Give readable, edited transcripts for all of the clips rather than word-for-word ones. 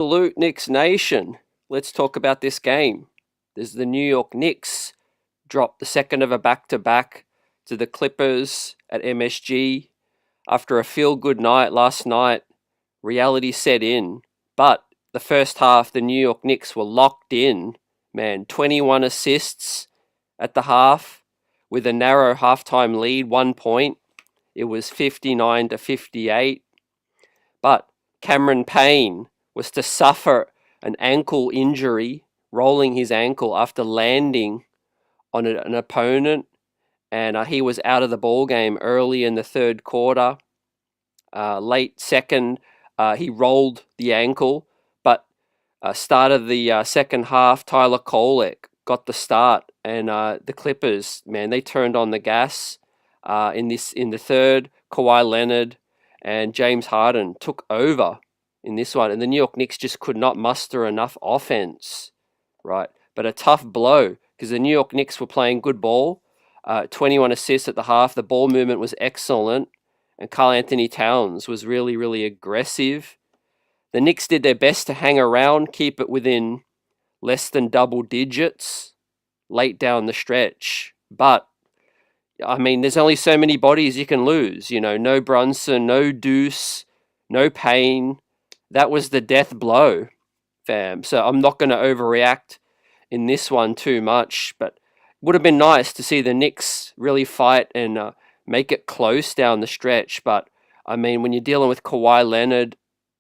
Salute Knicks Nation. Let's talk about this game. There's the New York Knicks dropped the second of a back-to-back to the Clippers at MSG. After a feel-good night last night, reality set in. But the first half, the New York Knicks were locked in. Man, 21 assists at the half with a narrow halftime lead, 1 point. It was 59-58. But Cameron Payne was to suffer an ankle injury, rolling his ankle after landing on an opponent, and he was out of the ball game early in the third quarter. Late second, he rolled the ankle, but start of the second half, Tyler Kolek got the start, and the Clippers, man, they turned on the gas in the third. Kawhi Leonard and James Harden took over in this one, and the New York Knicks just could not muster enough offense, right? But a tough blow because the New York Knicks were playing good ball. 21 assists at the half. The ball movement was excellent, and Karl Anthony Towns was really, really aggressive. The Knicks did their best to hang around, keep it within less than double digits late down the stretch. But, I mean, there's only so many bodies you can lose. You know, no Brunson, no Deuce, no Payne. That was the death blow, fam. So I'm not going to overreact in this one too much, but would have been nice to see the Knicks really fight and make it close down the stretch. But, I mean, when you're dealing with Kawhi Leonard,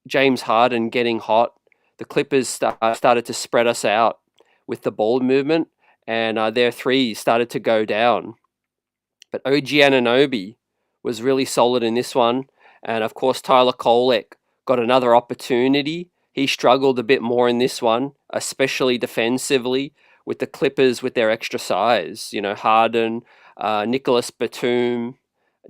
James Harden getting hot, the Clippers started to spread us out with the ball movement, and their threes started to go down. But OG Anunoby was really solid in this one. And, of course, Tyler Kolek got another opportunity. He struggled a bit more in this one, especially defensively, with the Clippers with their extra size. You know, Harden, Nicholas Batum,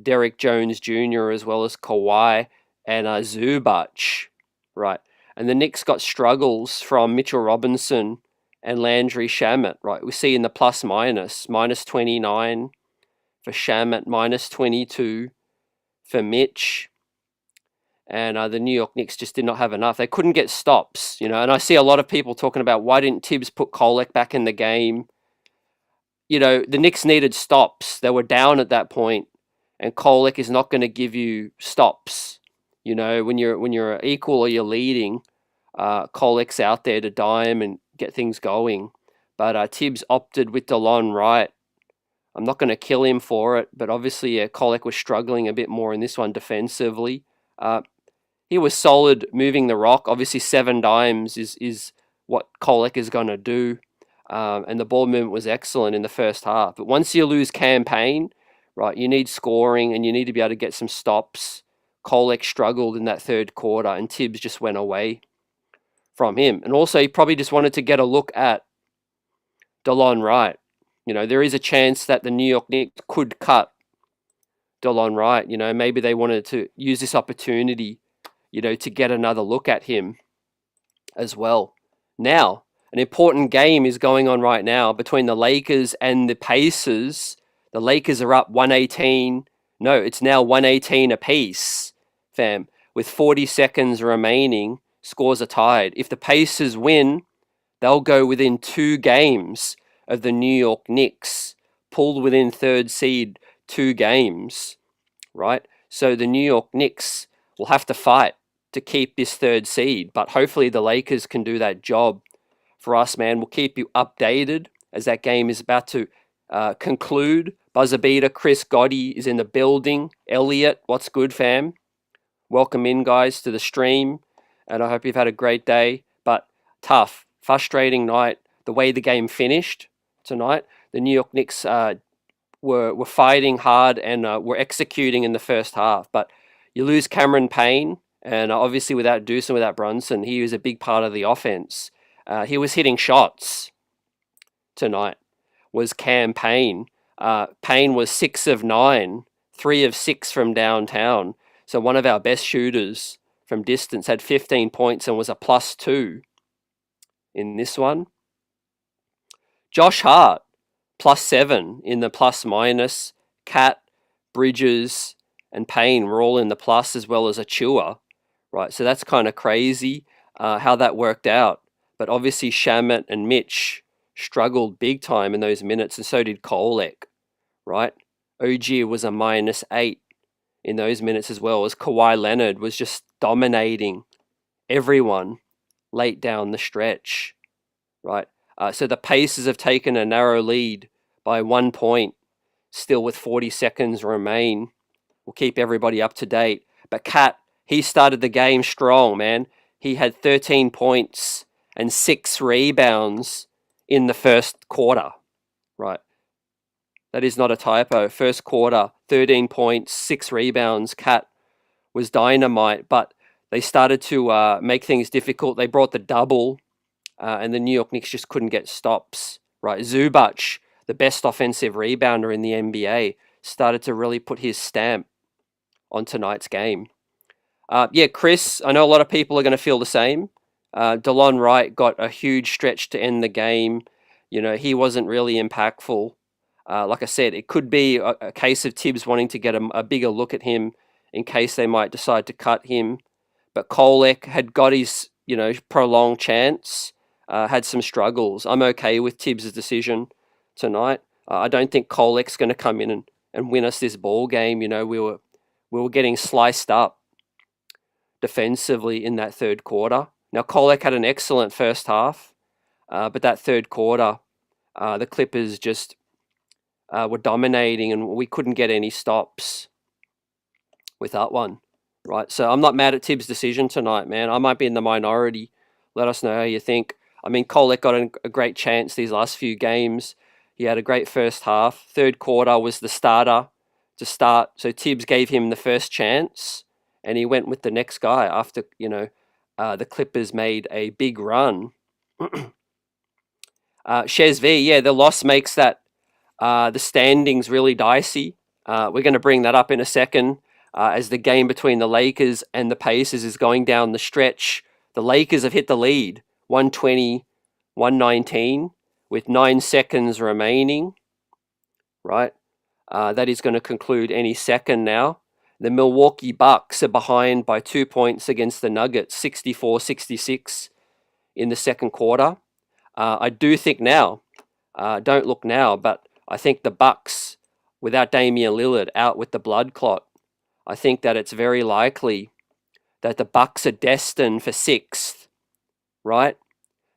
Derrick Jones Jr., as well as Kawhi and Zubac, right? And the Knicks got struggles from Mitchell Robinson and Landry Shamet, right? We see in the minus 29 for Shamet, minus 22 for Mitch. And the New York Knicks just did not have enough. They couldn't get stops, you know. And I see a lot of people talking about why didn't Tibbs put Kolek back in the game? You know, the Knicks needed stops. They were down at that point, and Kolek is not going to give you stops. You know, when you're equal or you're leading, Kolek's out there to dime and get things going. But Tibbs opted with DeLon Wright. I'm not going to kill him for it, but obviously Kolek was struggling a bit more in this one defensively. He was solid moving the rock. Obviously, 7 dimes is what Kolek is going to do. And the ball movement was excellent in the first half. But once you lose Cam Payne, right, you need scoring and you need to be able to get some stops. Kolek struggled in that third quarter and Tibbs just went away from him. And also, he probably just wanted to get a look at DeLon Wright. You know, there is a chance that the New York Knicks could cut DeLon Wright. You know, maybe they wanted to use this opportunity, you know, to get another look at him as well. Now, an important game is going on right now between the Lakers and the Pacers. The Lakers are up 118. No, it's now 118 apiece, fam. With 40 seconds remaining, scores are tied. If the Pacers win, they'll go within 2 games of the New York Knicks, pulled within third seed 2 games, right? So the New York Knicks will have to fight to keep this third seed, but hopefully the Lakers can do that job for us, man. We'll keep you updated as that game is about to conclude. Buzzer beater Chris Gotti is in the building. Elliot, what's good, fam? Welcome in, guys, to the stream, and I hope you've had a great day, but tough, frustrating night. The way the game finished tonight, the New York Knicks were fighting hard and were executing in the first half, but you lose Cameron Payne, and obviously without Deuce and without Brunson, he was a big part of the offense. He was hitting shots tonight, was Cam Payne. Payne was 6 of 9, 3 of 6 from downtown. So one of our best shooters from distance had 15 points and was a +2 in this one. Josh Hart, +7 in the plus-minus. Cat, Bridges, and Payne were all in the plus, as well as Achua, right? So that's kind of crazy. how that worked out. But obviously Shamit and Mitch struggled big time in those minutes, and so did Kolek, right? OG was a -8 in those minutes as well, as Kawhi Leonard was just dominating everyone late down the stretch, right? So the Pacers have taken a narrow lead by 1 point, still with 40 seconds remain. We'll keep everybody up to date. But Cat, he started the game strong, man. He had 13 points and 6 rebounds in the first quarter, right? That is not a typo. First quarter, 13 points, 6 rebounds. Cat was dynamite, but they started to make things difficult. They brought the double, and the New York Knicks just couldn't get stops, right? Zubac, the best offensive rebounder in the NBA, started to really put his stamp on tonight's game. Yeah, Chris, I know a lot of people are going to feel the same. DeLon Wright got a huge stretch to end the game. You know, he wasn't really impactful. Like I said, it could be a case of Tibbs wanting to get a bigger look at him in case they might decide to cut him. But Kolek had got his, prolonged chance, had some struggles. I'm okay with Tibbs' decision tonight. I don't think Kolek's going to come in and win us this ball game. You know, we were getting sliced up defensively in that third quarter. Now, Kolek had an excellent first half, but that third quarter, the Clippers just were dominating, and we couldn't get any stops with that one, right? So I'm not mad at Tibbs' decision tonight, man. I might be in the minority. Let us know how you think. I mean, Kolek got a great chance these last few games. He had a great first half. Third quarter was the starter to start. So Tibbs gave him the first chance, and he went with the next guy after, the Clippers made a big run. Shez V, yeah, the loss makes that the standings really dicey. We're going to bring that up in a second as the game between the Lakers and the Pacers is going down the stretch. The Lakers have hit the lead, 120-119, with 9 seconds remaining, right? That is going to conclude any second now. The Milwaukee Bucks are behind by 2 points against the Nuggets, 64-66 in the second quarter. I do think now, don't look now, but I think the Bucks, without Damian Lillard out with the blood clot, I think that it's very likely that the Bucks are destined for 6th, right?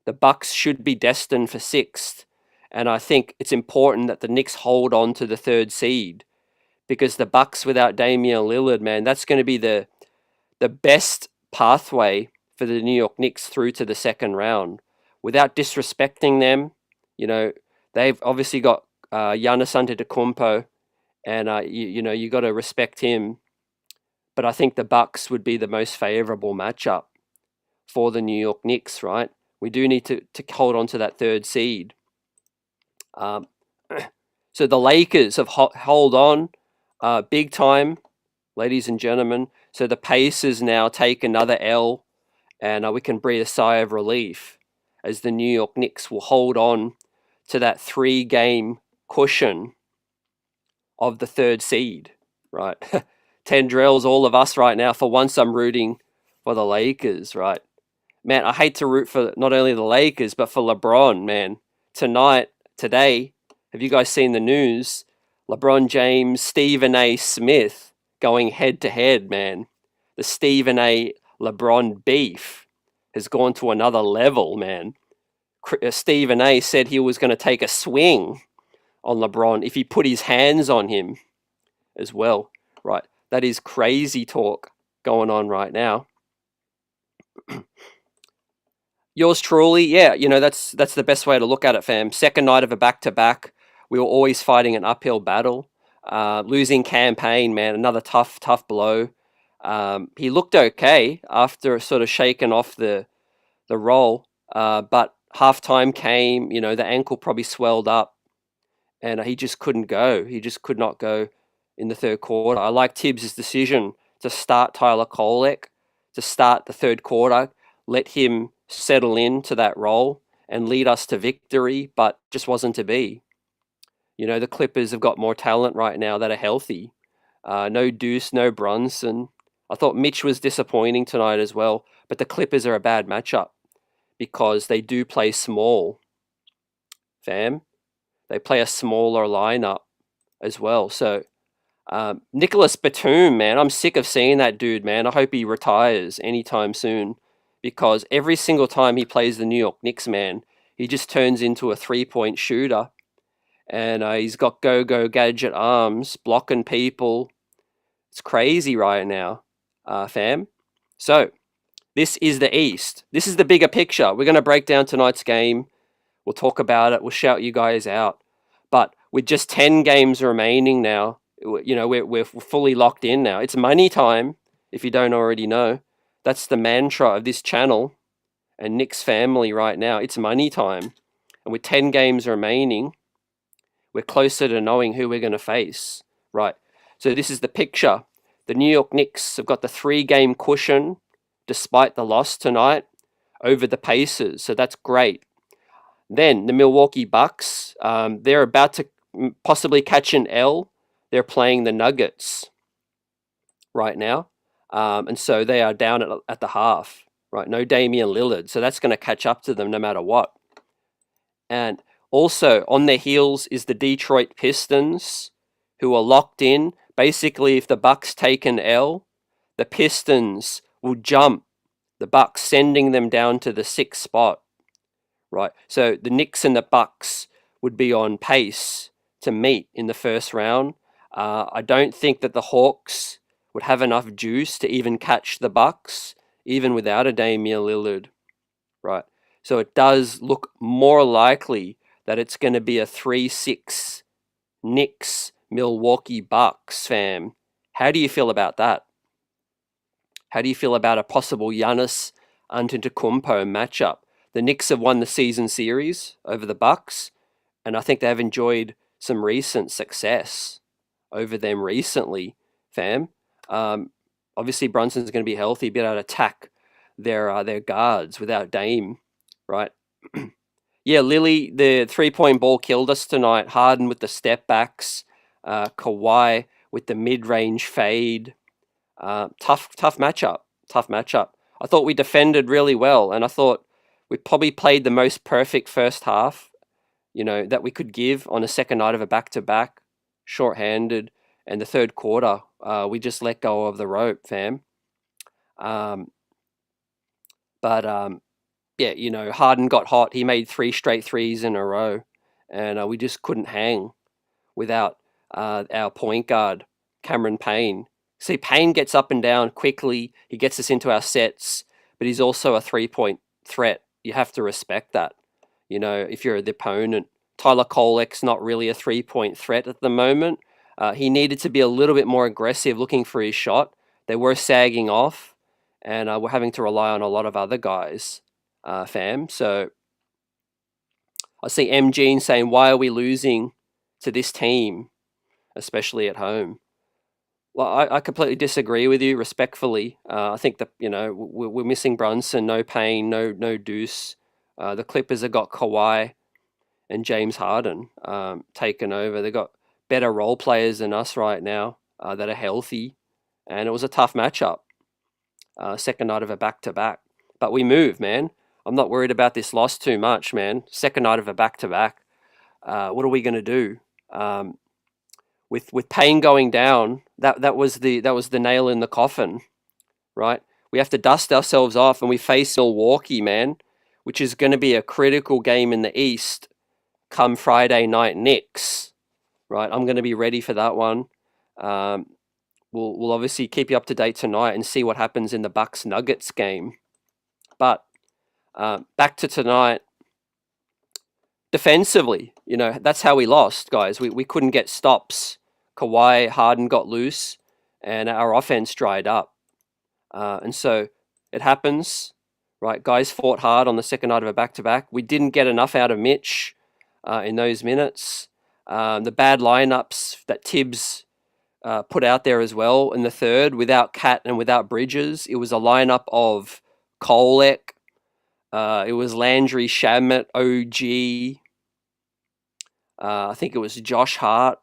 The Bucks should be destined for 6th, and I think it's important that the Knicks hold on to the 3rd seed, because the Bucks without Damian Lillard, man, that's going to be the best pathway for the New York Knicks through to the second round. Without disrespecting them, they've obviously got Giannis Antetokounmpo, and you got to respect him. But I think the Bucks would be the most favorable matchup for the New York Knicks, right? We do need to hold on to that 3rd seed. So the Lakers have hold on big time, ladies and gentlemen. So the Pacers now take another L, and we can breathe a sigh of relief as the New York Knicks will hold on to that 3-game cushion of the 3rd seed, right? Tendrils, all of us right now, for once I'm rooting for the Lakers, right? Man, I hate to root for not only the Lakers, but for LeBron, man. Today, have you guys seen the news? LeBron James, Stephen A. Smith going head to head, man. The Stephen A. LeBron beef has gone to another level, man. Stephen A. said he was going to take a swing on LeBron if he put his hands on him as well, right? That is crazy talk going on right now. Yours truly, yeah, that's the best way to look at it, fam. Second night of a back-to-back. We were always fighting an uphill battle. Losing Payne, man, another tough blow. He looked okay after sort of shaking off the roll, but halftime came, the ankle probably swelled up, and he just couldn't go. He just could not go in the third quarter. I like Tibbs' decision to start Tyler Kolek, to start the third quarter, let him settle into that role and lead us to victory, but just wasn't to be. The Clippers have got more talent right now that are healthy. No Deuce, no Brunson. I thought Mitch was disappointing tonight as well, but the Clippers are a bad matchup because they do play small, fam. They play a smaller lineup as well. So Nicholas Batum, man, I'm sick of seeing that dude, man. I hope he retires anytime soon because every single time he plays the New York Knicks, man, he just turns into a three-point shooter. And he's got go-go gadget arms, blocking people. It's crazy right now, fam. So, this is the East. This is the bigger picture. We're going to break down tonight's game. We'll talk about it. We'll shout you guys out. But with just 10 games remaining now, you know, we're fully locked in now. It's money time, if you don't already know. That's the mantra of this channel and Nick's family right now. It's money time. And with 10 games remaining, we're closer to knowing who we're going to face. Right. So this is the picture. The New York Knicks have got the 3-game cushion, despite the loss tonight, over the Pacers. So that's great. Then the Milwaukee Bucks, they're about to possibly catch an L. They're playing the Nuggets right now. And so they are down at the half. Right. No Damian Lillard. So that's going to catch up to them no matter what. And also on their heels is the Detroit Pistons, who are locked in. Basically, if the Bucks take an L, the Pistons will jump the Bucks, sending them down to the 6th spot. Right. So the Knicks and the Bucks would be on pace to meet in the first round. I don't think that the Hawks would have enough juice to even catch the Bucks, even without a Damian Lillard. Right. So it does look more likely that it's going to be a 3-6 Knicks Milwaukee Bucks, fam. How do you feel about that? How do you feel about a possible Giannis Antetokounmpo matchup? The Knicks have won the season series over the Bucks, and I think they have enjoyed some recent success over them recently, fam. Obviously, Brunson's going to be healthy, be able to attack their guards without Dame, right? Yeah, Lily, the 3-point ball killed us tonight. Harden with the step backs, Kawhi with the mid-range fade. Tough matchup. Tough matchup. I thought we defended really well, and I thought we probably played the most perfect first half, you know, that we could give on a second night of a back-to-back, short-handed, and the third quarter, we just let go of the rope, fam. Yeah, you know, Harden got hot. He made 3 straight threes in a row, and we just couldn't hang without our point guard, Cameron Payne. See, Payne gets up and down quickly. He gets us into our sets, but he's also a 3-point threat. You have to respect that, you know, if you're the opponent. Tyler Kolek's not really a 3-point threat at the moment. He needed to be a little bit more aggressive looking for his shot. They were sagging off, and we're having to rely on a lot of other guys, fam. So I see MG saying, why are we losing to this team, especially at home? Well, I completely disagree with you, respectfully. I think that, you know, we're missing Brunson, no Payne, no Deuce. The Clippers have got Kawhi and James Harden taken over. They've got better role players than us right now that are healthy. And it was a tough matchup. Second night of a back-to-back. But we move, man. I'm not worried about this loss too much, man. Second night of a back-to-back. What are we going to do? With Payne going down, that was the nail in the coffin, right? We have to dust ourselves off, and we face Milwaukee, man, which is going to be a critical game in the East come Friday night Knicks, right? I'm going to be ready for that one. We'll obviously keep you up to date tonight and see what happens in the Bucks Nuggets game. But back to tonight. Defensively, you know, that's how we lost, guys. We couldn't get stops. Kawhi, Harden got loose, and our offense dried up. And so it happens, right? Guys fought hard on the second night of a back-to-back. We didn't get enough out of Mitch in those minutes. The bad lineups that Tibbs put out there as well in the third, without Cat and without Bridges. It was a lineup of Kolek. It was Landry, Shamet, OG. I think it was Josh Hart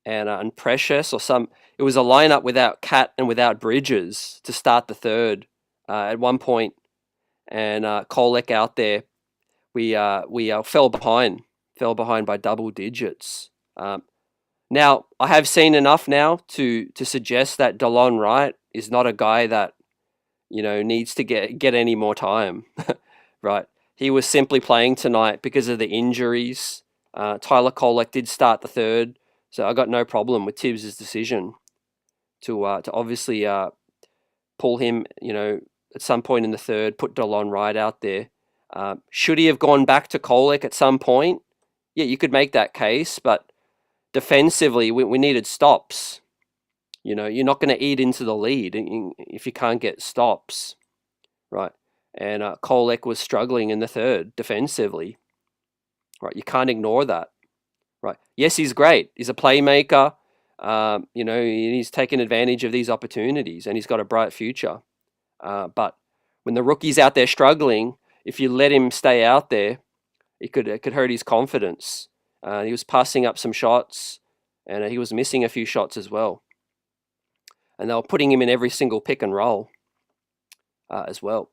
and Precious or some. it was a lineup without Cat and without Bridges to start the third at one point, and Kolek out there. We fell behind by double digits. Now I have seen enough now to suggest that Delon Wright is not a guy that needs to get any more time. Right, he was simply playing tonight because of the injuries. Tyler Kolek did start the third, so I got no problem with Tibbs' decision to obviously pull him, at some point in the third, put Delon Wright out there. Should he have gone back to Kolek at some point? Yeah, you could make that case, but defensively, we needed stops. You're not going to eat into the lead if you can't get stops, right? And Kolek was struggling in the third defensively, right? You can't ignore that, right? Yes, he's great. He's a playmaker. He's taken advantage of these opportunities, and he's got a bright future. But when the rookie's out there struggling, if you let him stay out there, it could hurt his confidence. He was passing up some shots, and he was missing a few shots as well. And they were putting him in every single pick and roll as well.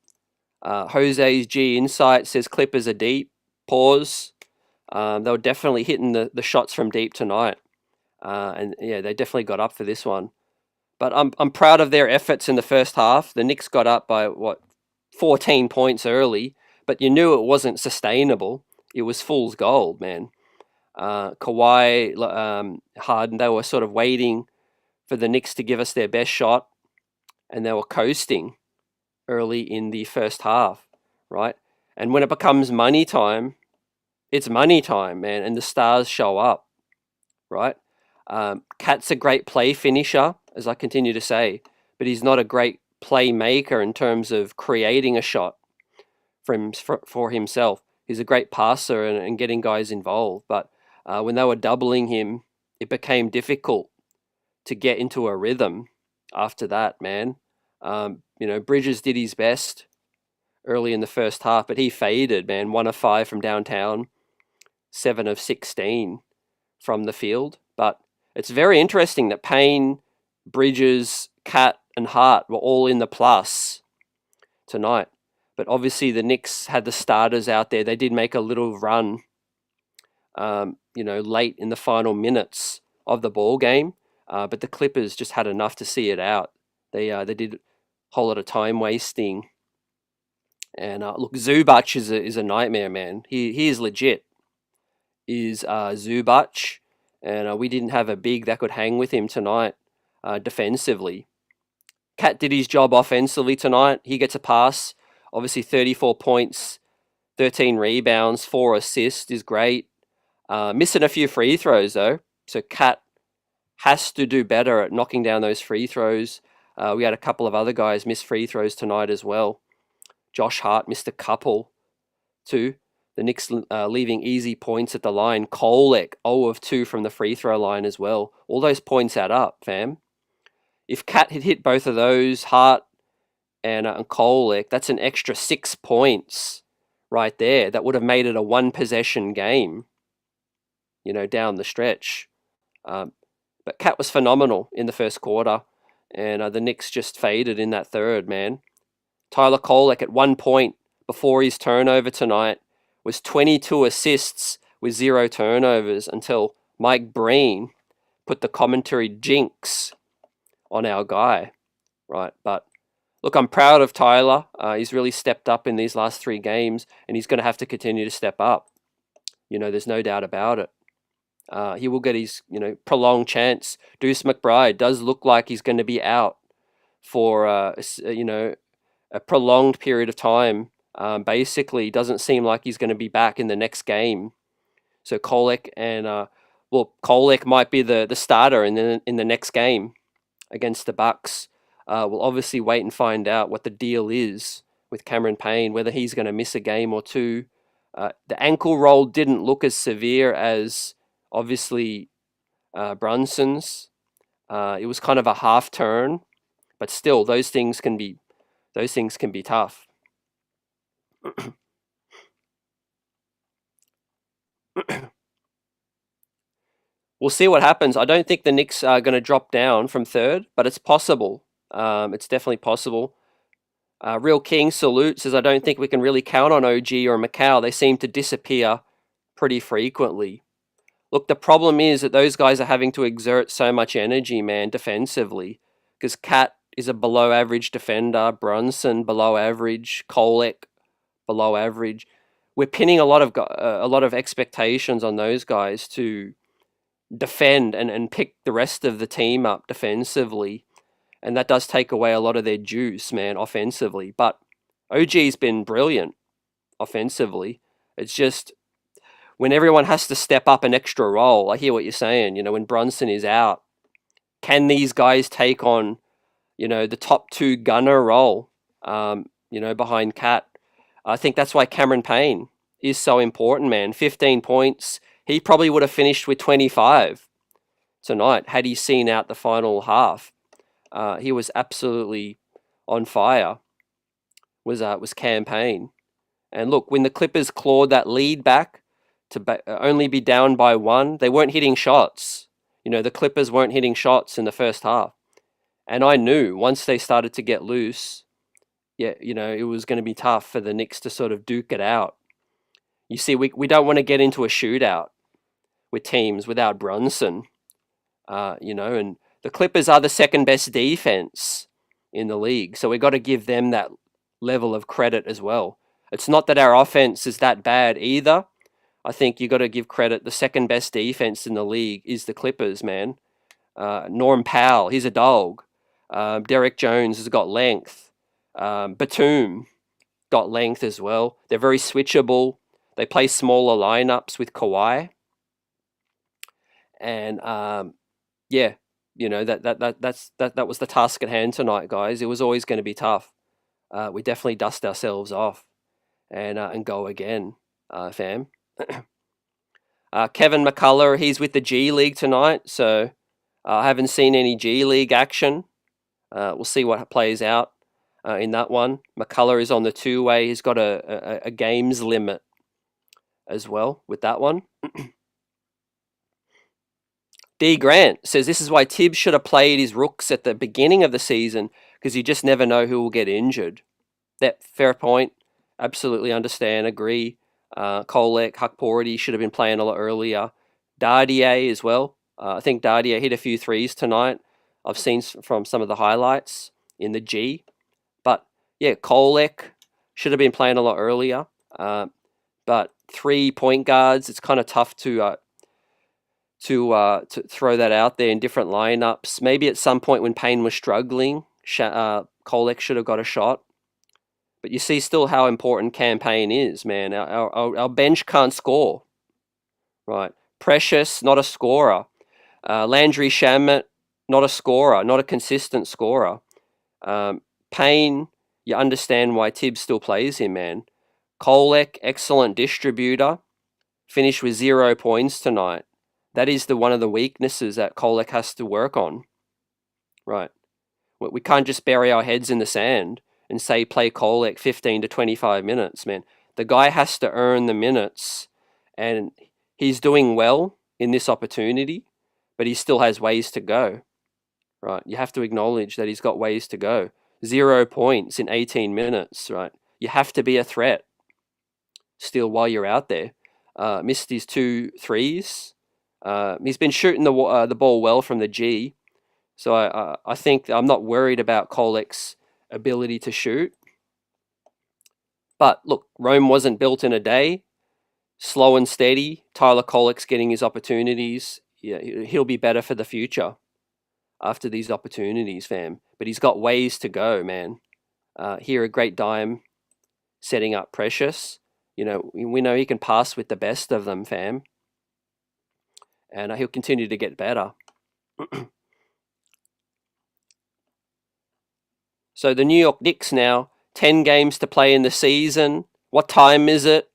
Jose's G Insight says Clippers are deep. Pause. They were definitely hitting the shots from deep tonight. And yeah, they definitely got up for this one. But I'm proud of their efforts in the first half. The Knicks got up by 14 points early, but you knew it wasn't sustainable. It was fool's gold, man. Kawhi, Harden, they were sort of waiting for the Knicks to give us their best shot, and they were coasting early in the first half, right? And when it becomes money time, it's money time, man, and the stars show up, right? Cat's a great play finisher, as I continue to say, but he's not a great playmaker in terms of creating a shot for himself. He's a great passer and getting guys involved, but when they were doubling him, it became difficult to get into a rhythm after that, man. Bridges did his best early in the first half, but he faded, man. 1 of 5 from downtown, 7 of 16 from the field. But it's very interesting that Payne, Bridges, Cat, and Hart were all in the plus tonight. But obviously the Knicks had the starters out there. They did make a little run, late in the final minutes of the ball game. But the Clippers just had enough to see it out. They did a whole lot of time wasting. And look, Zubac is a nightmare, man. He is legit. Is Zubac, and we didn't have a big that could hang with him tonight defensively. Cat did his job offensively tonight. He gets a pass. Obviously, 34 points, 13 rebounds, 4 assists is great. Missing a few free throws though, so Cat has to do better at knocking down those free throws. We had a couple of other guys miss free throws tonight as well. Josh Hart missed a couple too. The Knicks leaving easy points at the line. Kolek, 0 of 2 from the free throw line as well. All those points add up, fam. If Cat had hit both of those, Hart and Kolek, that's an extra 6 points right there. That would have made it a one-possession game, down the stretch. But Cat was phenomenal in the first quarter, and the Knicks just faded in that third, man. Tyler Kolek at one point before his turnover tonight was 22 assists with 0 turnovers until Mike Breen put the commentary jinx on our guy, right? But look, I'm proud of Tyler. He's really stepped up in these last 3 games, and he's going to have to continue to step up. There's no doubt about it. He will get his, prolonged chance. Deuce McBride does look like he's going to be out for, a prolonged period of time. Basically, doesn't seem like he's going to be back in the next game. So Kolek Kolek might be the starter in the next game against the Bucks. We'll obviously wait and find out what the deal is with Cameron Payne, whether he's going to miss a game or two. The ankle roll didn't look as severe as obviously Brunson's. It was kind of a half turn, but still, those things can be tough. we'll see what happens. I don't think the Knicks are going to drop down from third, but it's possible. It's definitely possible. Real King Salute says, I don't think we can really count on OG or Macau. They seem to disappear pretty frequently. Look, the problem is that those guys are having to exert so much energy, man, defensively. Because Cat is a below average defender, Brunson below average, Kolek below average. We're pinning a lot of expectations on those guys to defend and pick the rest of the team up defensively. And that does take away a lot of their juice, man, offensively. But OG's been brilliant offensively. It's just when everyone has to step up an extra role, I hear what you're saying, when Brunson is out, can these guys take on, the top two gunner role, behind Cat? I think that's why Cameron Payne is so important, man. 15 points. He probably would have finished with 25 tonight had he seen out the final half. He was absolutely on fire, was Cam Payne. And look, when the Clippers clawed that lead back to only be down by one, they weren't hitting shots. The Clippers weren't hitting shots in the first half. And I knew once they started to get loose, it was going to be tough for the Knicks to sort of duke it out. You see, we don't want to get into a shootout with teams without Brunson, and the Clippers are the second best defense in the league. So we've got to give them that level of credit as well. It's not that our offense is that bad either. I think you got to give credit. The second best defense in the league is the Clippers, man. Norm Powell, he's a dog. Derek Jones has got length. Batum got length as well. They're very switchable. They play smaller lineups with Kawhi. And that was the task at hand tonight, guys. It was always going to be tough. We definitely dust ourselves off and go again, fam. Kevin McCullough, he's with the G League tonight, so I haven't seen any G League action. We'll see what plays out in that one. McCullough is on the two-way. He's got a games limit as well with that one. D. Grant says this is why Tibbs should have played his rooks at the beginning of the season because you just never know who will get injured. That fair point. Absolutely understand. Agree. Kolek, Hukporty should have been playing a lot earlier. Dardier as well. I think Dardier hit a few threes tonight. I've seen from some of the highlights in the G. But yeah, Kolek should have been playing a lot earlier. But 3 point guards, it's kind of tough to throw that out there in different lineups. Maybe at some point when Payne was struggling, Kolek should have got a shot. But you see still how important Cam Payne is, man. Our bench can't score. Right. Precious, not a scorer. Landry Shamet, not a scorer, not a consistent scorer. Payne, you understand why Tibbs still plays him, man. Kolek, excellent distributor. Finished with 0 points tonight. That is one of the weaknesses that Kolek has to work on. Right. We can't just bury our heads in the sand and say play Kolek 15 to 25 minutes, man. The guy has to earn the minutes, and he's doing well in this opportunity, but he still has ways to go. Right. You have to acknowledge that he's got ways to go. 0 points in 18 minutes, right? You have to be a threat still while you're out there. Missed his 2 threes. He's been shooting the ball well from the G, so I think I'm not worried about Kolek's ability to shoot. But look, Rome wasn't built in a day. Slow and steady. Tyler Kolek's getting his opportunities. Yeah, he'll be better for the future after these opportunities, fam. But he's got ways to go, man. Here, a great dime setting up Precious. We know he can pass with the best of them, fam. And he'll continue to get better. So the New York Knicks now, 10 games to play in the season. What time is it?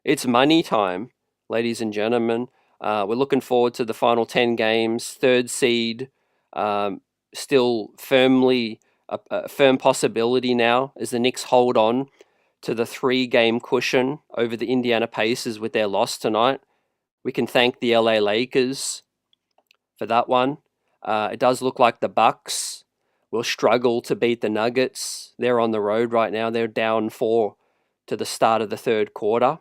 It's money time, ladies and gentlemen. We're looking forward to the final 10 games. Third seed, still firmly a firm possibility now as the Knicks hold on to the 3-game cushion over the Indiana Pacers with their loss tonight. We can thank the LA Lakers for that one. It does look like the Bucks will struggle to beat the Nuggets. They're on the road right now. They're down 4 to the start of the third quarter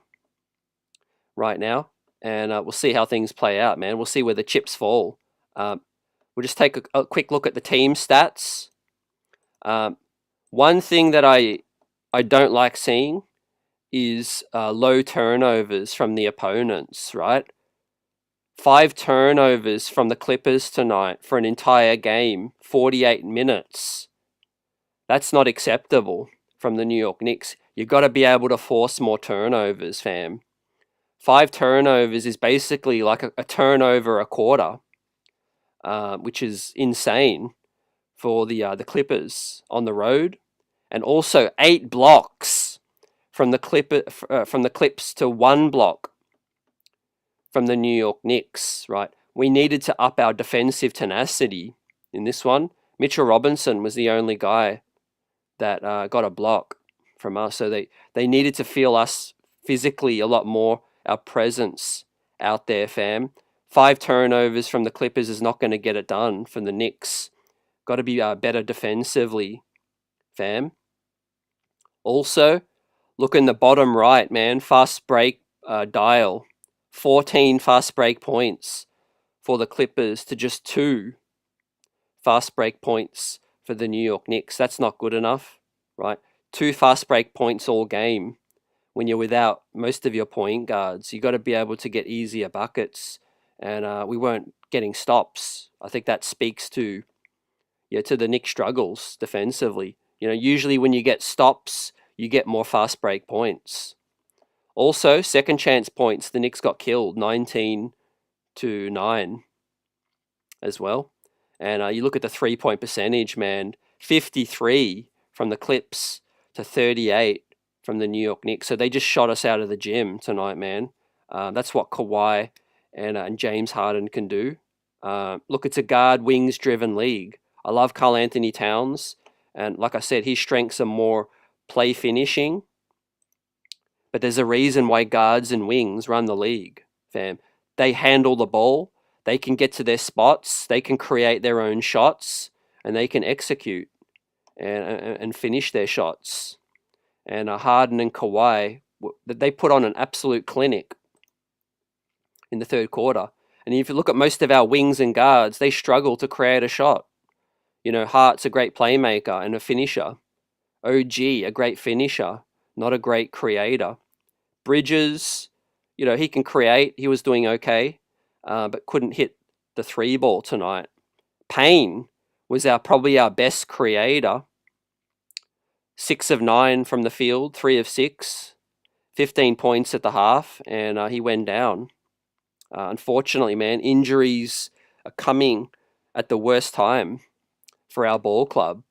right now. And we'll see how things play out, man. We'll see where the chips fall. We'll just take a quick look at the team stats. One thing that I don't like seeing is low turnovers from the opponents, right? 5 turnovers from the Clippers tonight for an entire game, 48 minutes. That's not acceptable from the New York Knicks. You've got to be able to force more turnovers, fam. 5 turnovers is basically like a turnover a quarter, which is insane for the Clippers on the road. And also 8 blocks from the Clips to 1 block from the New York Knicks, right? We needed to up our defensive tenacity in this one. Mitchell Robinson was the only guy that got a block from us. So they needed to feel us physically a lot more, our presence out there, fam. 5 turnovers from the Clippers is not going to get it done from the Knicks. Got to be better defensively, fam. Also, look in the bottom right, man. Fast break dial. 14 fast break points for the Clippers to just 2 fast break points for the New York Knicks. That's not good enough, right? 2 fast break points all game when you're without most of your point guards. You got to be able to get easier buckets, and we weren't getting stops. I think that speaks to the Knicks' struggles defensively. Usually when you get stops, you get more fast break points. Also, second chance points, the Knicks got killed 19-9 as well. And you look at the 3-point percentage, man, 53 from the Clips to 38 from the New York Knicks. So they just shot us out of the gym tonight, man. That's what Kawhi and James Harden can do. Look, it's a guard wings driven league. I love Karl Anthony Towns, and like I said, his strengths are more play finishing. But there's a reason why guards and wings run the league, fam. They handle the ball. They can get to their spots. They can create their own shots, and they can execute and finish their shots. And Harden and Kawhi, they put on an absolute clinic in the third quarter. And if you look at most of our wings and guards, they struggle to create a shot. Hart's a great playmaker and a finisher. OG, a great finisher, not a great creator. Bridges, he can create. He was doing okay, but couldn't hit the 3 ball tonight. Payne was probably our best creator. 6 of 9 from the field, 3 of 6, 15 points at the half, and he went down. Unfortunately, man, injuries are coming at the worst time for our ball club,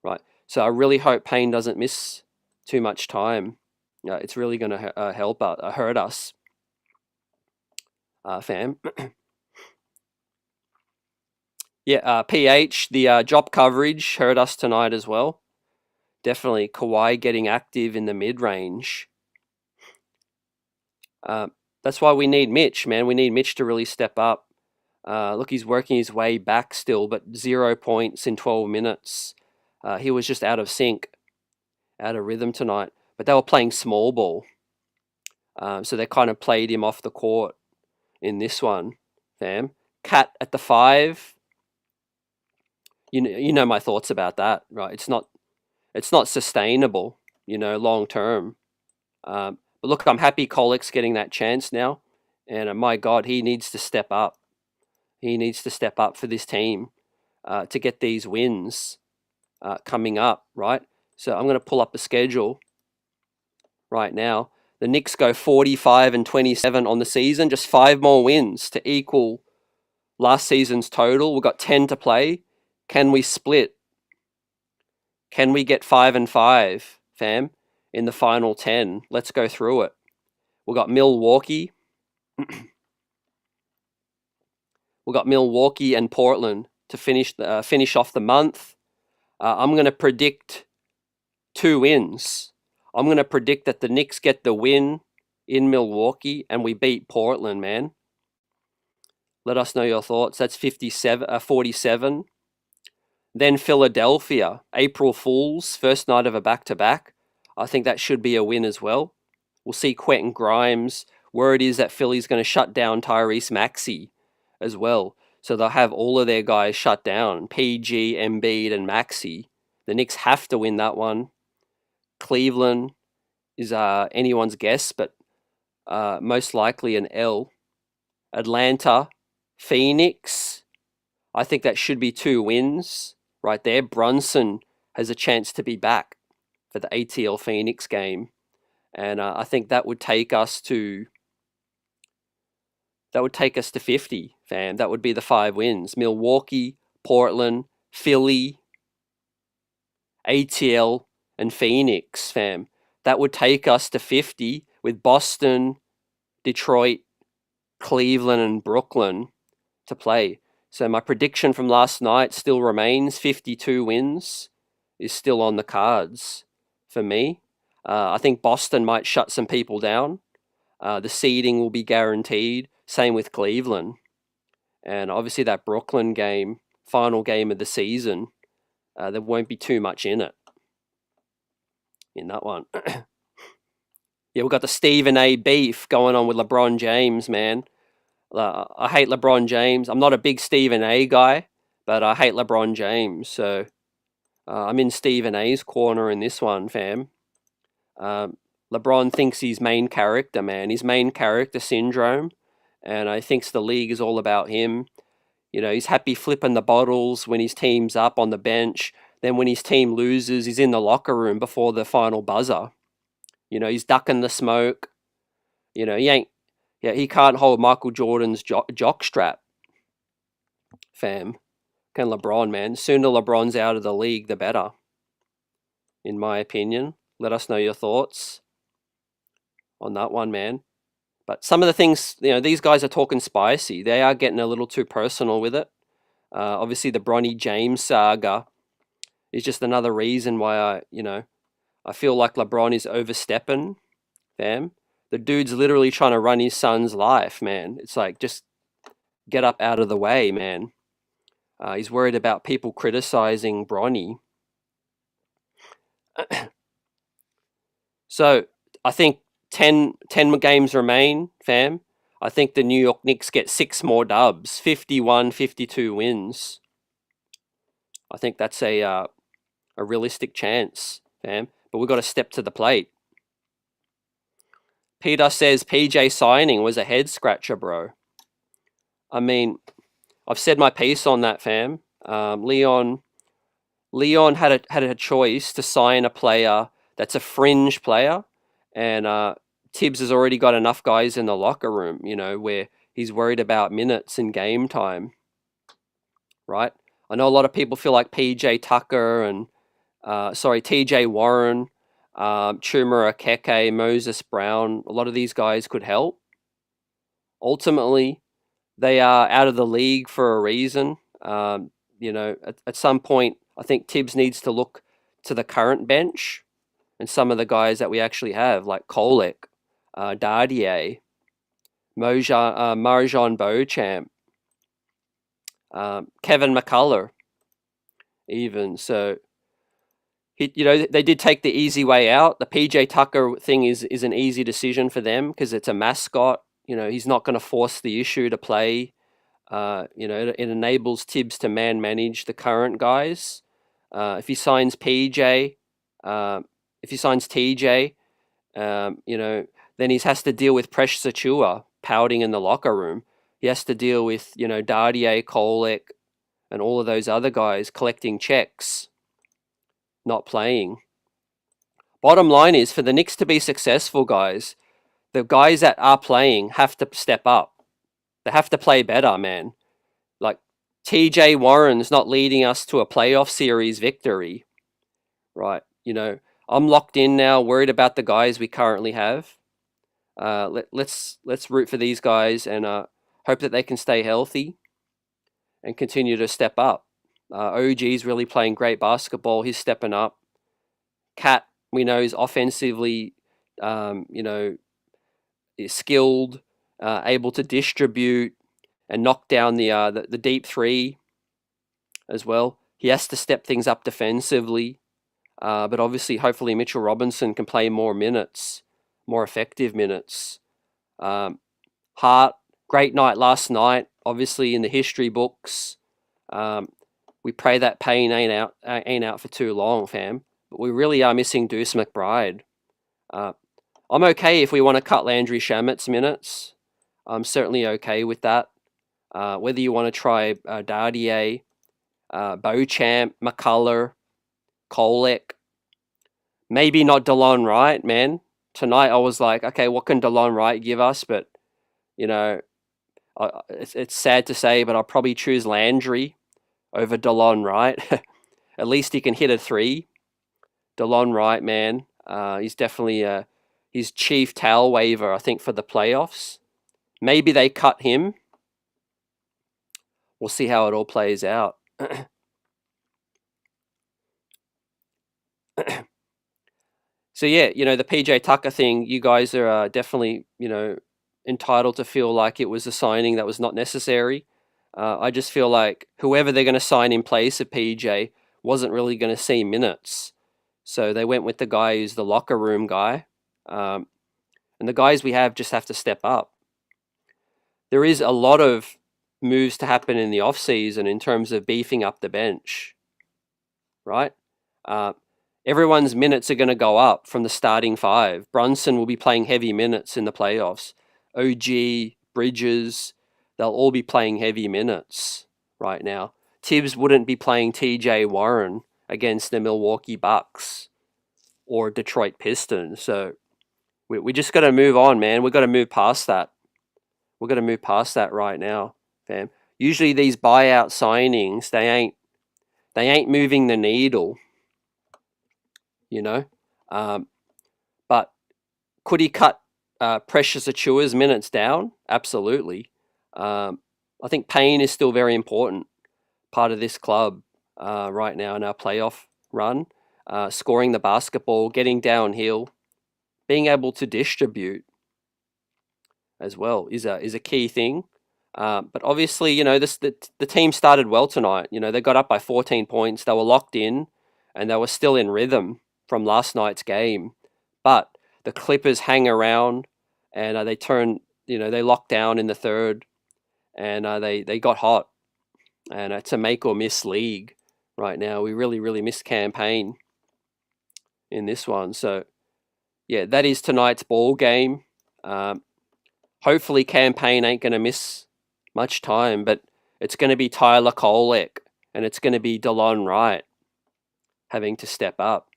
right? So I really hope Payne doesn't miss too much time. It's really going to hurt us, fam. PH, the drop coverage hurt us tonight as well. Definitely Kawhi getting active in the mid-range. That's why we need Mitch, man. We need Mitch to really step up. Look, he's working his way back still, but 0 points in 12 minutes. He was just out of sync, out of rhythm tonight. But they were playing small ball. So they kind of played him off the court in this one, fam. Cat at the 5. You know my thoughts about that, right? It's not sustainable, long term. But look, I'm happy Kolik's getting that chance now. And my God, he needs to step up. He needs to step up for this team to get these wins coming up, right? So I'm going to pull up the schedule right now. The Knicks go 45-27 on the season, just 5 more wins to equal last season's total. We've got 10 to play. Can we split? Can we get 5-5, fam, in the final 10? Let's go through it. We've got Milwaukee. We've got Milwaukee and Portland to finish off the month. I'm going to predict 2 wins. I'm going to predict that the Knicks get the win in Milwaukee and we beat Portland, man. Let us know your thoughts. That's 47. Then Philadelphia, April Fools, first night of a back-to-back. I think that should be a win as well. We'll see Quentin Grimes. Word is that Philly's going to shut down Tyrese Maxey as well. So they'll have all of their guys shut down. PG, Embiid, and Maxey. The Knicks have to win that one. Cleveland is anyone's guess, but most likely an L. Atlanta, Phoenix. I think that should be 2 wins right there. Brunson has a chance to be back for the ATL Phoenix game. And I think that would take us to 50, fam. That would be the 5 wins. Milwaukee, Portland, Philly, ATL, and Phoenix, fam. That would take us to 50 with Boston, Detroit, Cleveland, and Brooklyn to play. So my prediction from last night still remains 52 wins is still on the cards for me. I think Boston might shut some people down. The seeding will be guaranteed. Same with Cleveland. And obviously that Brooklyn game, final game of the season, there won't be too much in it. In that one. Yeah, we've got the Stephen A beef going on with LeBron James, man. I hate LeBron James. I'm not a big Stephen A guy, but I hate LeBron James. So I'm in Stephen A's corner in this one, fam. LeBron thinks he's main character, man. He's main character syndrome. And I think the league is all about him. You know, he's happy flipping the bottles when his team's up on the bench. Then when his team loses, he's in the locker room before the final buzzer. You know, he's ducking the smoke. You know, he can't hold Michael Jordan's jock strap. Fam. Can LeBron, man. The sooner LeBron's out of the league, the better. In my opinion. Let us know your thoughts on that one, man. But some of the things, you know, these guys are talking spicy. They are getting a little too personal with it. Obviously, the Bronny James saga is just another reason why I feel like LeBron is overstepping, fam. The dude's literally trying to run his son's life, man. It's like, just get up out of the way, man. He's worried about people criticizing Bronny. So, I think 10 games remain, fam. I think the New York Knicks get 6 more dubs. 51, 52 wins. I think that's a realistic chance, fam. But we've got to step to the plate. Peter says PJ signing was a head scratcher, bro. I mean, I've said my piece on that, fam. Leon had a choice to sign a player that's a fringe player, and Tibbs has already got enough guys in the locker room, you know, where he's worried about minutes and game time, right? I know a lot of people feel like PJ Tucker and TJ Warren, Chuma Akeke, Moses Brown, a lot of these guys could help. Ultimately, they are out of the league for a reason. You know, at some point, I think Tibbs needs to look to the current bench and some of the guys that we actually have, like Kolek, Dardier, Marjan Beauchamp, Kevin McCullough, even. So, they did take the easy way out. The PJ Tucker thing is an easy decision for them because it's a mascot. You know, he's not going to force the issue to play. It enables Tibbs to manage the current guys. If he signs TJ, then he has to deal with Precious Achua pouting in the locker room. He has to deal with, Dardier, Kolek, and all of those other guys collecting checks, not playing. Bottom line is, for the Knicks to be successful, guys, the guys that are playing have to step up. They have to play better, man. Like, TJ Warren's not leading us to a playoff series victory, right? I'm locked in now, worried about the guys we currently have. Let's root for these guys and hope that they can stay healthy and continue to step up. OG's really playing great basketball. He's stepping up. Cat, we know, is offensively, is skilled, able to distribute, and knock down the deep three as well. He has to step things up defensively, but obviously, hopefully, Mitchell Robinson can play more minutes, more effective minutes. Hart, great night last night, obviously in the history books. We pray that Payne ain't out for too long, fam. But we really are missing Deuce McBride. I'm okay if we want to cut Landry Shamet's minutes. I'm certainly okay with that. Whether you want to try Dardier, Beauchamp, McCullough, Kolek, maybe not DeLon Wright, man. Tonight I was like, okay, what can DeLon Wright give us? But, you know, it's sad to say, but I'll probably choose Landry over DeLon Wright. At least he can hit a three. DeLon Wright, man, he's definitely his chief tail waiver, I think, for the playoffs. Maybe they cut him. We'll see how it all plays out. So yeah, the PJ Tucker thing, you guys are definitely, entitled to feel like it was a signing that was not necessary. I just feel like whoever they're going to sign in place of PJ wasn't really going to see minutes. So they went with the guy who's the locker room guy. And the guys we have just have to step up. There is a lot of moves to happen in the offseason in terms of beefing up the bench, right? Everyone's minutes are going to go up from the starting five. Brunson will be playing heavy minutes in the playoffs. OG, Bridges, they'll all be playing heavy minutes right now. Tibbs wouldn't be playing TJ Warren against the Milwaukee Bucks or Detroit Pistons. So we just got to move on, man. We've got to move past that. We're going to move past that right now, fam. Usually these buyout signings, they ain't moving the needle, But could he cut Precious Achua's minutes down? Absolutely. I think Payne is still very important part of this club right now in our playoff run. Scoring the basketball, getting downhill, being able to distribute as well is a key thing. But obviously, the team started well tonight. They got up by 14 points. They were locked in, and they were still in rhythm from last night's game. But the Clippers hang around, and they locked down in the third, and they got hot. And it's a make or miss league right now. We really, really missed Campaign in this one. So, yeah, that is tonight's ball game. Hopefully Campaign ain't going to miss much time, but it's going to be Tyler Kolek and it's going to be DeLon Wright having to step up.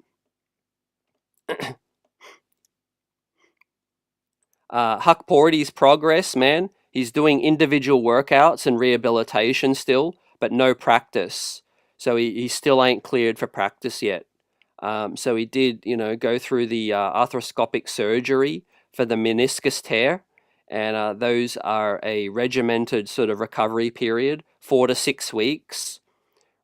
Huck Porty's progress, man. He's doing individual workouts and rehabilitation still, but no practice. So he still ain't cleared for practice yet. So he did, go through the arthroscopic surgery for the meniscus tear. And those are a regimented sort of recovery period, 4 to 6 weeks,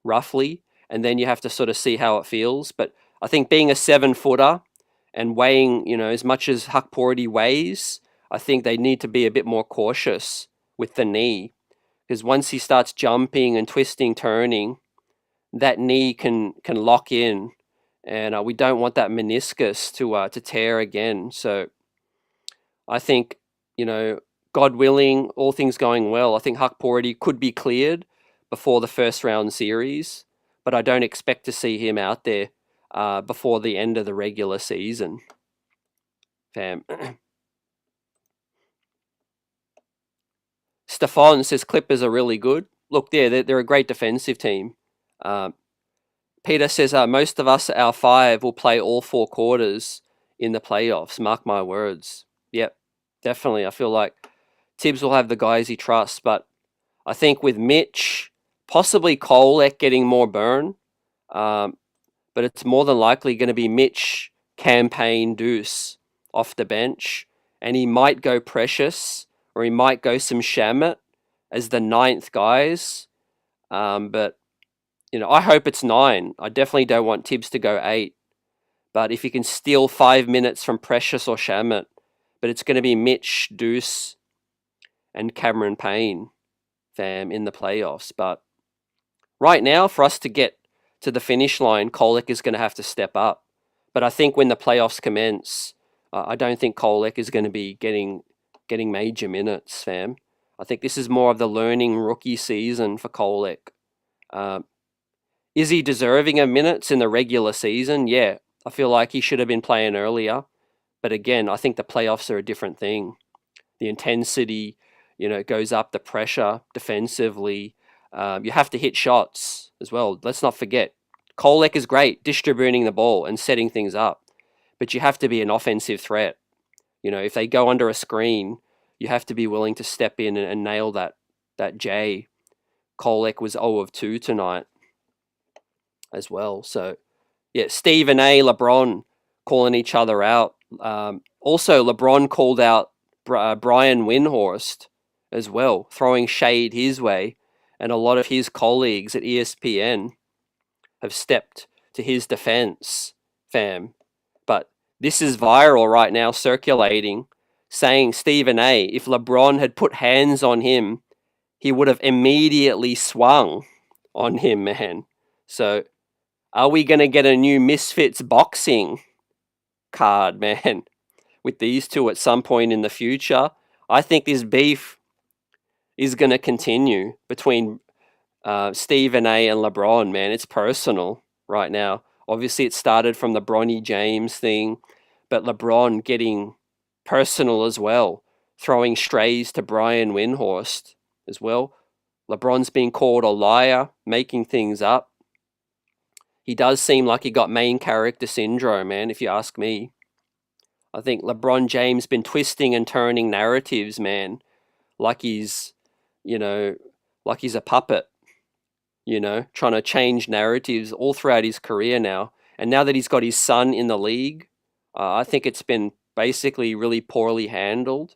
roughly. And then you have to sort of see how it feels. But I think being a 7-footer and weighing, as much as Huck Porty weighs, I think they need to be a bit more cautious with the knee. Because once he starts jumping and twisting, turning, that knee can lock in. And we don't want that meniscus to tear again. So I think, God willing, all things going well, I think Huck Porty could be cleared before the first round series, but I don't expect to see him out there before the end of the regular season. Fam. Stefan says Clippers are really good. Look, they're a great defensive team. Peter says most of us, our five, will play all 4 quarters in the playoffs. Mark my words. Yep, definitely. I feel like Tibbs will have the guys he trusts, but I think with Mitch, possibly Kolek getting more burn, but it's more than likely going to be Mitch, Campaign, Deuce off the bench, and he might go Precious or he might go some Shamet as the 9th guys. But I hope it's 9. I definitely don't want Tibbs to go 8. But if you can steal 5 minutes from Precious or Shamet, but it's going to be Mitch, Deuce, and Cameron Payne fam, in the playoffs. But right now, for us to get to the finish line, Kolek is going to have to step up. But I think when the playoffs commence, I don't think Kolek is going to be getting major minutes, fam. I think this is more of the learning rookie season for Kolek. Is he deserving of minutes in the regular season? Yeah, I feel like he should have been playing earlier. But again, I think the playoffs are a different thing. The intensity, goes up, the pressure defensively. You have to hit shots as well. Let's not forget, Kolek is great distributing the ball and setting things up, but you have to be an offensive threat. If they go under a screen, you have to be willing to step in and nail that J. Kolek was 0 of 2 tonight as well. So, yeah, Stephen A, LeBron calling each other out. Also, LeBron called out Brian Windhorst as well, throwing shade his way. And a lot of his colleagues at ESPN have stepped to his defense, fam. But this is viral right now, circulating, saying Stephen A, if LeBron had put hands on him, he would have immediately swung on him, man. So are we going to get a new Misfits boxing card, man, with these two at some point in the future? I think this beef is going to continue between Stephen A and LeBron, man. It's personal right now. Obviously, it started from the Bronny James thing, but LeBron getting personal as well, throwing strays to Brian Windhorst as well. LeBron's being called a liar, making things up. He does seem like he got main character syndrome, man, if you ask me. I think LeBron James been twisting and turning narratives, man, like he's, like he's a puppet, trying to change narratives all throughout his career now. And now that he's got his son in the league, I think it's been basically really poorly handled.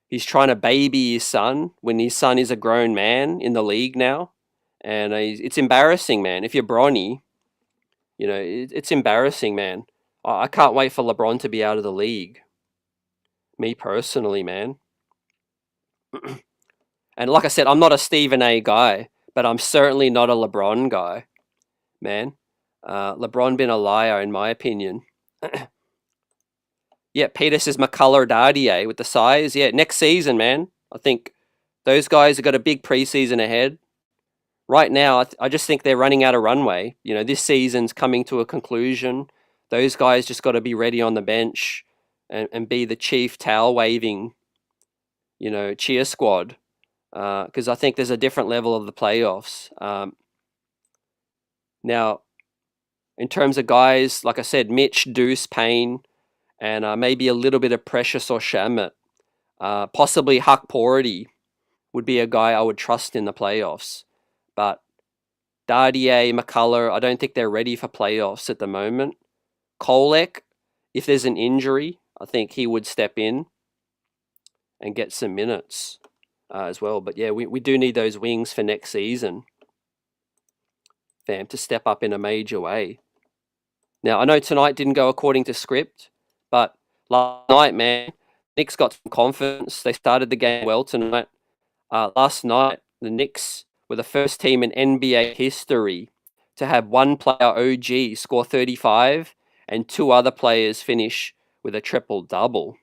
He's trying to baby his son when his son is a grown man in the league now. And it's embarrassing, man. If you're Bronny, it's embarrassing, man. I can't wait for LeBron to be out of the league. Me personally, man. And like I said, I'm not a Stephen A guy, but I'm certainly not a LeBron guy, man. LeBron been a liar, in my opinion. Yeah, Peter says McCullough, Dardier with the size. Yeah, next season, man. I think those guys have got a big preseason ahead. Right now, I just think they're running out of runway. This season's coming to a conclusion. Those guys just got to be ready on the bench and be the chief towel waving, cheer squad. Because I think there's a different level of the playoffs. Now, in terms of guys, like I said, Mitch, Deuce, Payne, and maybe a little bit of Precious or Shamet. Possibly Huck Porty would be a guy I would trust in the playoffs. But Dardier, McCullough, I don't think they're ready for playoffs at the moment. Kolek, if there's an injury, I think he would step in and get some minutes as well. But yeah, we do need those wings for next season, fam, to step up in a major way. Now, I know tonight didn't go according to script, but last night, man, Knicks got some confidence. They started the game well tonight. Last night, the Knicks were the first team in NBA history to have one player OG score 35 and two other players finish with a triple-double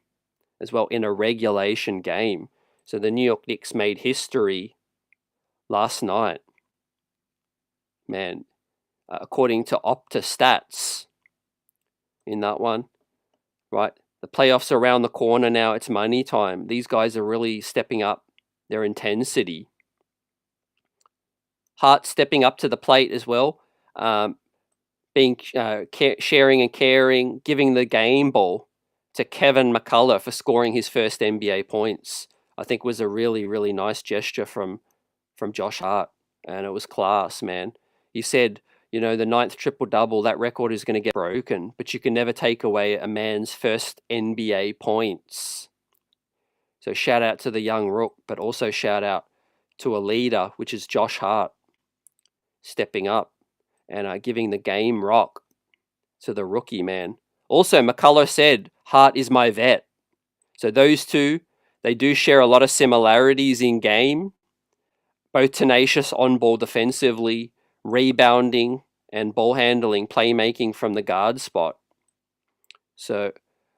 as well in a regulation game. So the New York Knicks made history last night. Man, according to Opta Stats in that one, right? The playoffs are around the corner now. It's money time. These guys are really stepping up their intensity. Hart stepping up to the plate as well, being sharing and caring, giving the game ball to Kevin McCullough for scoring his first NBA points. I think was a really, really nice gesture from Josh Hart, and it was class, man. He said, the 9th triple-double, that record is going to get broken, but you can never take away a man's first NBA points. So shout out to the young rook, but also shout out to a leader, which is Josh Hart, stepping up and giving the game rock to the rookie, man. Also, McCullough said, Hart is my vet. So those two, They do share a lot of similarities in game, both tenacious on ball defensively, rebounding, and ball handling, playmaking from the guard spot. So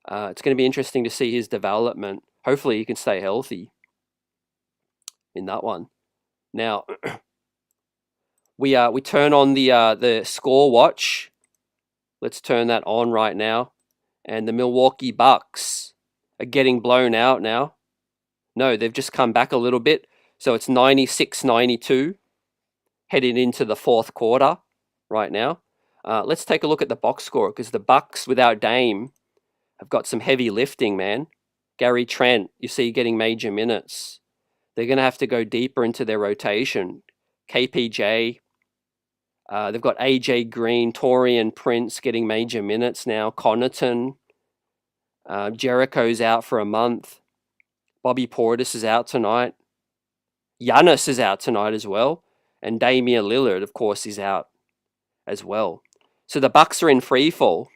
it's going to be interesting to see his development. Hopefully he can stay healthy in that one. Now, we turn on the score watch. Let's turn that on right now. And the Milwaukee Bucks are getting blown out now. No, they've just come back a little bit. So it's 96-92 heading into the fourth quarter right now. Let's take a look at the box score, because the Bucks without Dame have got some heavy lifting, man. Gary Trent, you see, getting major minutes. They're going to have to go deeper into their rotation. KPJ, they've got AJ Green, Taurean Prince getting major minutes now. Connaughton, Jericho's out for a month. Bobby Portis is out tonight. Giannis is out tonight as well. And Damian Lillard, of course, is out as well. So the Bucks are in free fall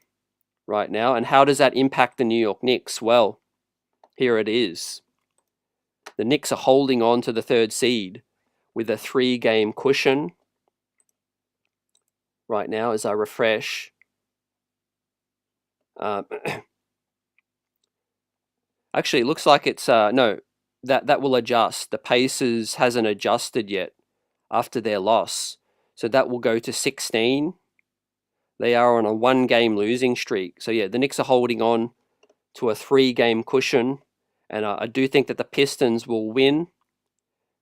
right now. And how does that impact the New York Knicks? Well, here it is. The Knicks are holding on to the third seed with a 3-game cushion right now as I refresh. Actually, it looks like it's no, that will adjust. The Pacers hasn't adjusted yet after their loss, so that will go to 16. They are on a 1-game losing streak. So yeah, the Knicks are holding on to a 3-game cushion, and I do think that the Pistons will win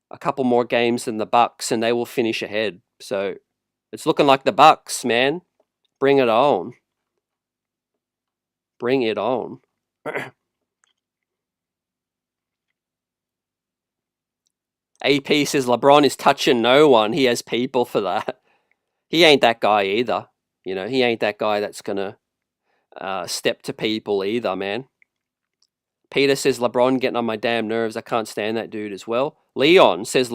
a couple more games than the Bucks, and they will finish ahead. So it's looking like the Bucks, man. Bring it on. Bring it on. AP says LeBron is touching no one. He has people for that. He ain't that guy either. You know, he ain't that guy that's going to step to people either, man. Peter says LeBron getting on my damn nerves. I can't stand that dude as well. Leon says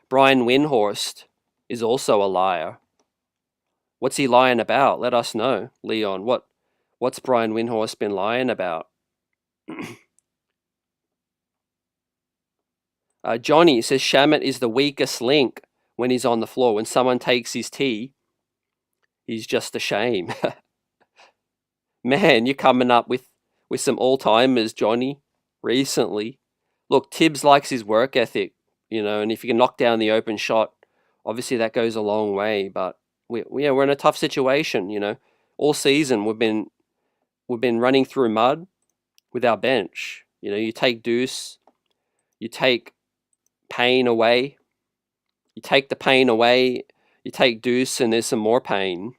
Brian Windhorst is also a liar. What's he lying about? Let us know, Leon. What's Brian Windhorst been lying about? Johnny says Shamet is the weakest link when he's on the floor. When someone takes his tee, he's just a shame. Man, you're coming up with some all-timers, Johnny, recently. Look, Tibbs likes his work ethic, you know, and if you can knock down the open shot, obviously that goes a long way. But we're in a tough situation, you know. All season we've been running through mud with our bench. You know, you take Deuce, you take Payne away, you take the Payne away, you take Deuce, and there's some more pain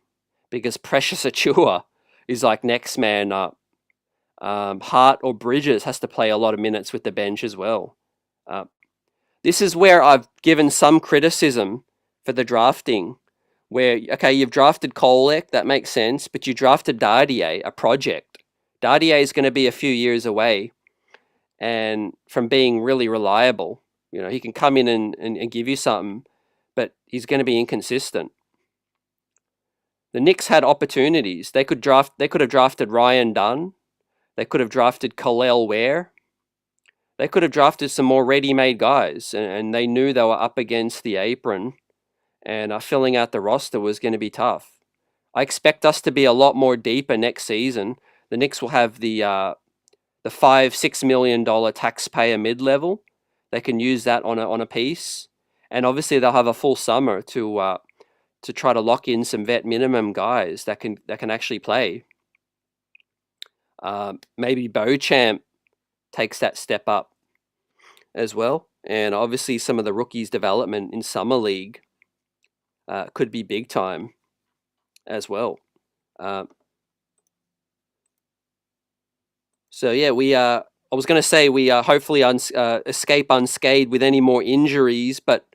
because Precious Achua is like next man up. Hart or Bridges has to play a lot of minutes with the bench as well. This is where I've given some criticism for the drafting, where, okay, you've drafted Kolek, that makes sense, but you drafted Dardier, a project. Dardier is going to be a few years away and from being really reliable. You know, he can come in and give you something, but he's going to be inconsistent. The Knicks had opportunities. They could have drafted Ryan Dunn. They could have drafted Khalil Ware. They could have drafted some more ready-made guys, and they knew they were up against the apron, and filling out the roster was going to be tough. I expect us to be a lot more deeper next season. The Knicks will have the $5-6 million taxpayer mid-level. They can use that on a piece, and obviously they'll have a full summer to try to lock in some vet minimum guys that can actually play. Maybe Beauchamp takes that step up as well, and obviously some of the rookies' development in summer league could be big time as well. So yeah, I was going to say we hopefully escape unscathed with any more injuries, but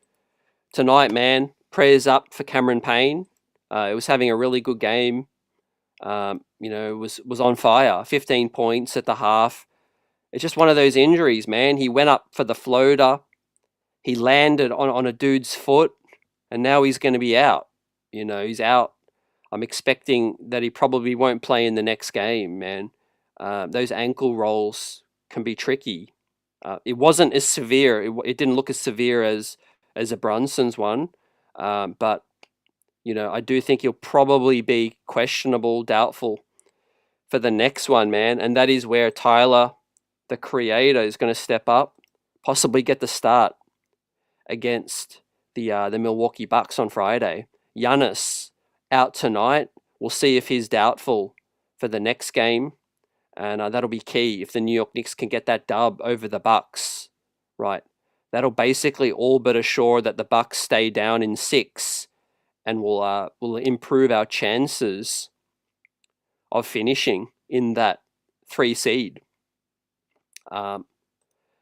tonight, man, prayers up for Cameron Payne. It was having a really good game. You know, was on fire. 15 points at the half. It's just one of those injuries, man. He went up for the floater. He landed on a dude's foot, and now he's going to be out. You know, he's out. I'm expecting that he probably won't play in the next game, man. Those ankle rolls can be tricky. It wasn't as severe. It didn't look as severe as a Brunson's one, but I do think he'll probably be questionable, doubtful for the next one, man. And that is where Tyler, the creator, is going to step up, possibly get the start against the Milwaukee Bucks on Friday. Giannis out tonight. We'll see if he's doubtful for the next game, and that'll be key if the New York Knicks can get that dub over the Bucks. Right, that'll basically all but assure that the Bucks stay down in 6, and will improve our chances of finishing in that 3 seed.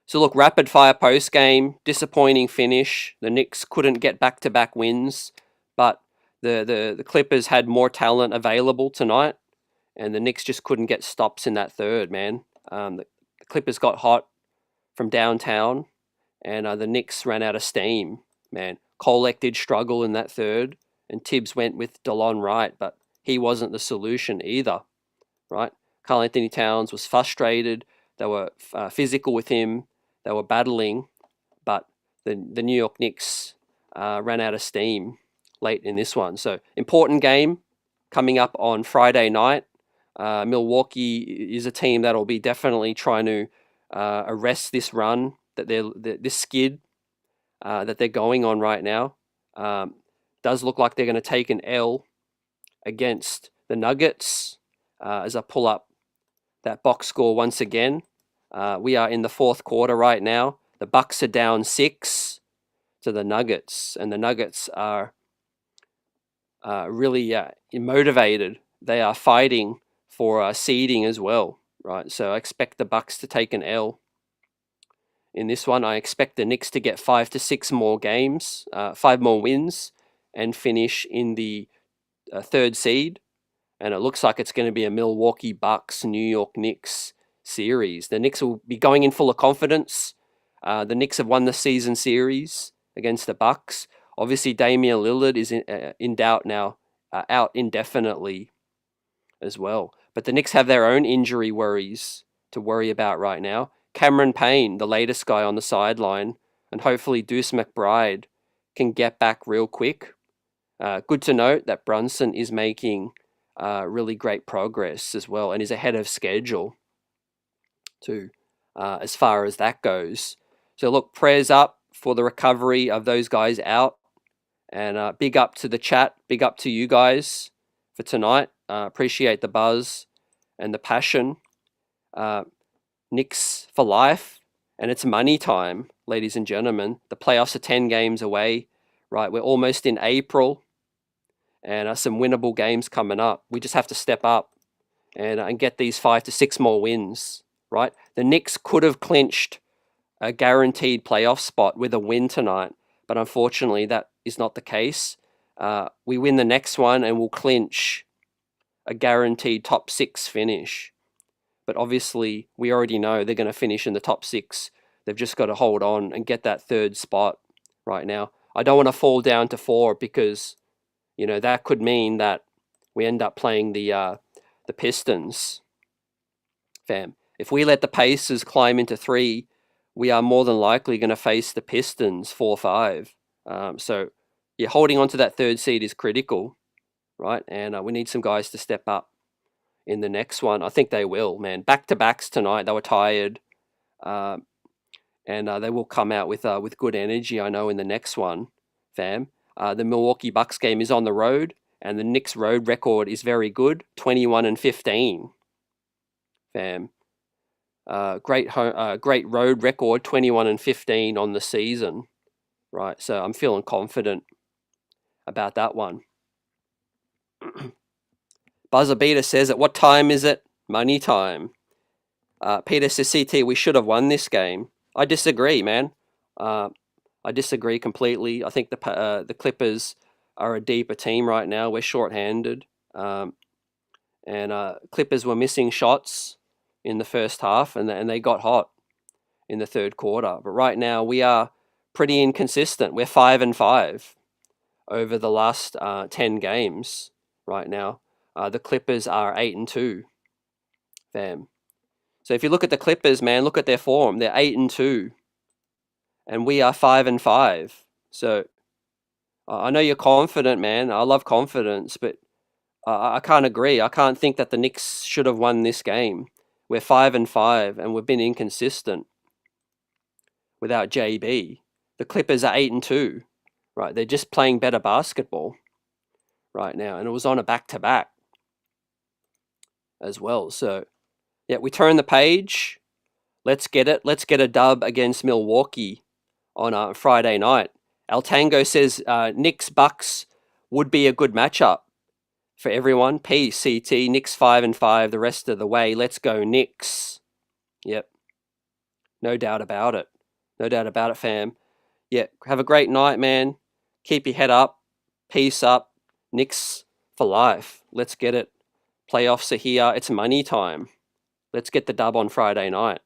So look, rapid fire post game, disappointing finish. The Knicks couldn't get back-to-back wins, but the Clippers had more talent available tonight, and the Knicks just couldn't get stops in that third, man. The Clippers got hot from downtown, and the Knicks ran out of steam, man. Kolek did struggle in that third, and Tibbs went with DeLon Wright, but he wasn't the solution either, right? Karl Anthony Towns was frustrated. They were physical with him. They were battling, but the New York Knicks ran out of steam late in this one. So important game coming up on Friday night. Milwaukee is a team that'll be definitely trying to arrest this run that this skid that they're going on right now. Does look like they're going to take an L against the Nuggets. As I pull up that box score once again. We are in the fourth quarter right now. The Bucks are down 6 to the Nuggets, and the Nuggets are really motivated. They are fighting for seeding as well, right? So I expect the Bucks to take an L in this one. I expect the Knicks to get 5 to 6 more games, 5 more wins, and finish in the 3rd seed. And it looks like it's going to be a Milwaukee Bucks, New York Knicks series. The Knicks will be going in full of confidence. The Knicks have won the season series against the Bucks. Obviously, Damian Lillard is in doubt now, out indefinitely as well. But the Knicks have their own injury worries to worry about right now. Cameron Payne, the latest guy on the sideline, and hopefully Deuce McBride can get back real quick. Good to note that Brunson is making really great progress as well, and is ahead of schedule too, as far as that goes. So look, prayers up for the recovery of those guys out, and big up to the chat, big up to you guys for tonight. Appreciate the buzz and the passion. Knicks for life, and it's money time, ladies and gentlemen. The playoffs are 10 games away, right? We're almost in April, and some winnable games coming up. We just have to step up and get these 5 to 6 more wins, right? The Knicks could have clinched a guaranteed playoff spot with a win tonight, but unfortunately that is not the case. We win the next one and we'll clinch a guaranteed top 6 finish. But obviously we already know they're going to finish in the top 6. They've just got to hold on and get that 3rd spot right now. I don't want to fall down to 4 because that could mean that we end up playing the Pistons, fam. If we let the Pacers climb into 3, we are more than likely going to face the Pistons 4-5. So, holding on to that 3rd seed is critical, right? And we need some guys to step up in the next one. I think they will, man. Back-to-backs tonight. They were tired, and they will come out with good energy, I know, in the next one, fam. The Milwaukee Bucks game is on the road, and the Knicks' road record is very good, 21-15. Fam, great road record, 21-15 on the season, right? So I'm feeling confident about that one. Buzzer Beater says, "At what time is it? Money time." Peter says, "CT, we should have won this game." I disagree, man. I disagree completely. I think the Clippers are a deeper team right now. We're shorthanded, and Clippers were missing shots in the first half, and they got hot in the 3rd quarter. But right now we are pretty inconsistent. We're 5-5 over the last 10 games right now. The Clippers are 8-2, fam. So if you look at the Clippers, man, look at their form. They're 8-2, and we are 5-5. So I know you're confident, man. I love confidence, but I can't agree. I can't think that the Knicks should have won this game. We're 5-5, and we've been inconsistent without JB. The Clippers are 8-2, right? They're just playing better basketball right now, and it was on a back-to-back as well. So yeah, we turn the page. Let's get it. Let's get a dub against Milwaukee on Friday night. El Tango says Knicks Bucks would be a good matchup for everyone. PCT, Knicks 5-5 the rest of the way. Let's go Knicks. Yep. No doubt about it. No doubt about it, fam. Yeah, have a great night, man. Keep your head up. Peace up. Knicks for life. Let's get it. Playoffs are here. It's money time. Let's get the dub on Friday night.